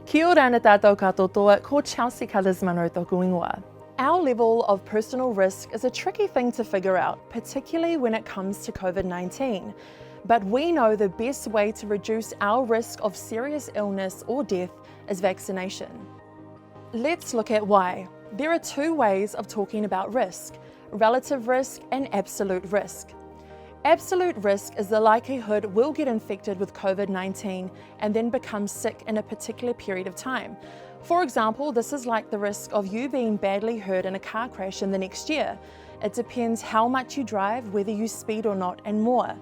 Kia ora ana tātou katoa, ko Chelsea Colours mano tōku ingoa. Our level of personal risk is a tricky thing to figure out, particularly when it comes to COVID-19. But we know the best way to reduce our risk of serious illness or death is vaccination. Let's look at why. There are two ways of talking about risk: relative risk and absolute risk. Absolute risk is the likelihood we'll get infected with COVID-19 and then become sick in a particular period of time. For example, this is like the risk of you being badly hurt in a car crash in the next year. It depends how much you drive, whether you speed or not, and more.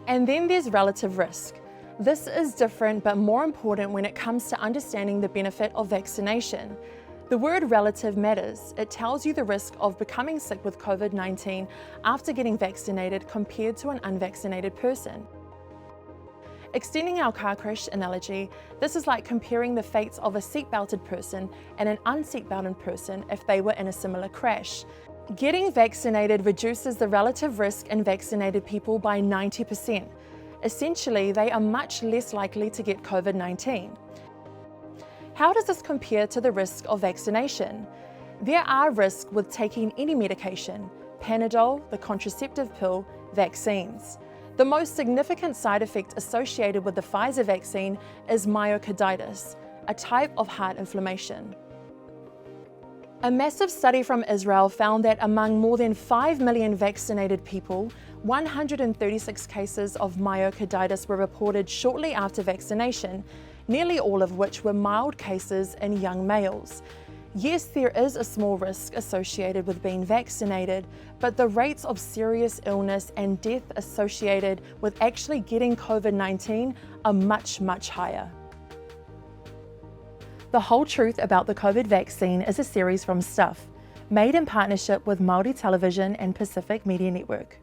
And then there's relative risk. This is different but more important when it comes to understanding the benefit of vaccination. The word relative matters. It tells you the risk of becoming sick with COVID-19 after getting vaccinated compared to an unvaccinated person. Extending our car crash analogy, this is like comparing the fates of a seatbelted person and an unseatbelted person if they were in a similar crash. Getting vaccinated reduces the relative risk in vaccinated people by 90%. Essentially, they are much less likely to get COVID-19. How does this compare to the risk of vaccination? There are risks with taking any medication: Panadol, the contraceptive pill, vaccines. The most significant side effect associated with the Pfizer vaccine is myocarditis, a type of heart inflammation. A massive study from Israel found that among more than 5 million vaccinated people, 136 cases of myocarditis were reported shortly after vaccination, nearly all of which were mild cases in young males. Yes, there is a small risk associated with being vaccinated, but the rates of serious illness and death associated with actually getting COVID-19 are much, much higher. The Whole Truth About the COVID Vaccine is a series from Stuff, made in partnership with Māori Television and Pacific Media Network.